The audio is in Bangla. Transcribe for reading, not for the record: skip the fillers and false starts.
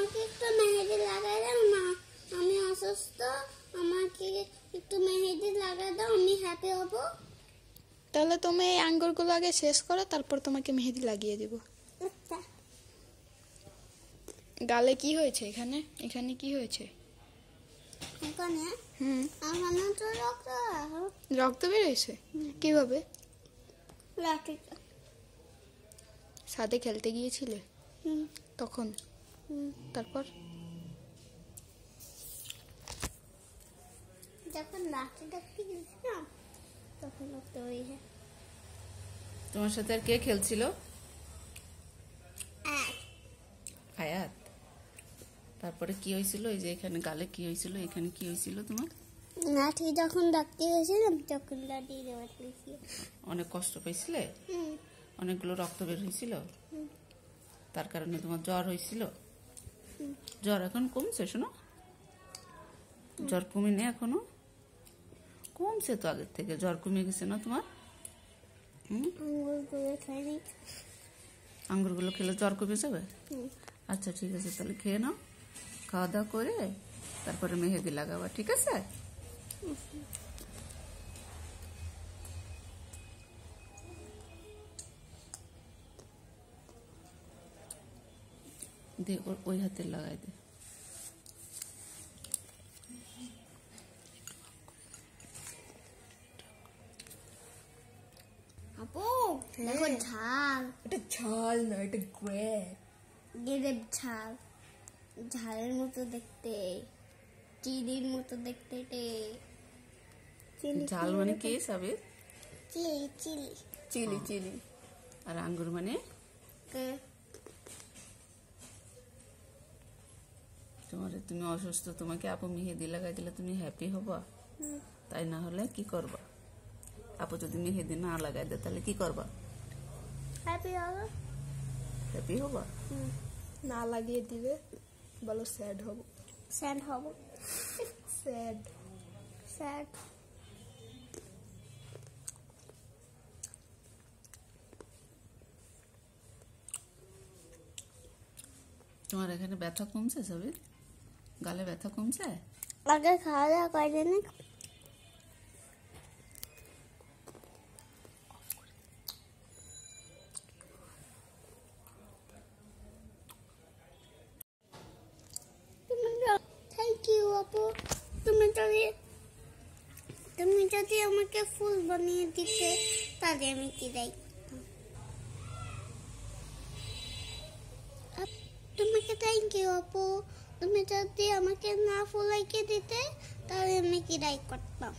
আমাকে একটু মেহেদি লাগাই দাও না, আমি অসুস্থ, আমাকে একটু মেহেদি লাগাই দাও, আমি হ্যাপি হব। তাহলে তুমি এই আঙ্গুরগুলো আগে শেষ করো, তারপর তোমাকে মেহেদি লাগিয়ে দিব। আচ্ছা। গালে কি হয়েছে? এখানে এখানে কি হয়েছে? এখানে হুম, এখানে তো রক্ত বেরিয়েছে। কিভাবে? লাঠিটা। ছাদে খেলতে গিয়েছিলে হুম তখন? হুম। তারপর? যখন লাঠিটা খেলছিলাম তখন রক্ত বেরিয়েছে। তোমার সাথে আর কে খেলছিল? এক আয়াত। তারপরে কি হয়েছিল? এই যে এখানে গালে কি হয়েছিল, এখানে কি হয়েছিল তোমার? লাঠি যখন ডাকতে গেছিলাম তখন লাঠি দেওয়া ছিল। অনেক কষ্ট পেয়েছিলে? অনেকগুলো রক্ত বের হয়েছিল? তার কারণে তোমার জ্বর হয়েছিল? জ্বর এখন কমছে? শোনো, জ্বর কমেনি এখনো? কমছে তো আগের থেকে, জ্বর কমে গেছে না তোমার? আঙ্গুরগুলো খাইনি। আঙ্গুরগুলো খেলে জ্বর কমে যাবে? আচ্ছা ঠিক আছে, তাহলে খেয়ে নাও, খাওয়া দাওয়া করে তারপরে মেহেদি লাগাবা, ঠিক আছে? দে, ওই হাতে লাগাই দে। আপু দেখো ঝাল। এটা ঝাল না, এটা গ্রেপ। গেরেব ঝাল, ঝালের মতো দেখতে, চিনির মতো দেখতে। ঝাল মানে কি সাবে? Chilli chilli. Chilli chilli. আর আঙ্গুর মানে? তুমি অসুস্থ, তোমাকে আপু মেহেদি লাগাই দিলে তুমি হ্যাপি হবা? তাই না হলে কি করবা? আপু যদি মেহেদি না লাগাই দেয় তাহলে কি করবা? হ্যাপি হবে। হ্যাপি হবা? না লাগিয়ে দিবে, বলো স্যাড হব। স্যাড হব। স্যাড। স্যাড। তোমার এখানে ব্যথা কমছে সাবির? গালে ব্যথা কমছে? আগে খাওয়া দাওয়া করে না। থ্যাংক ইউ আপু। তুমি যদি আমাকে ফুল বানিয়ে দিতে তাহলে আমি কি দেই? তোমাকে থ্যাংক ইউ আপু। তুমি যদি আমাকে না ফুল আঁকিয়ে দিতে তাহলে আমি কি দায়ী করতাম?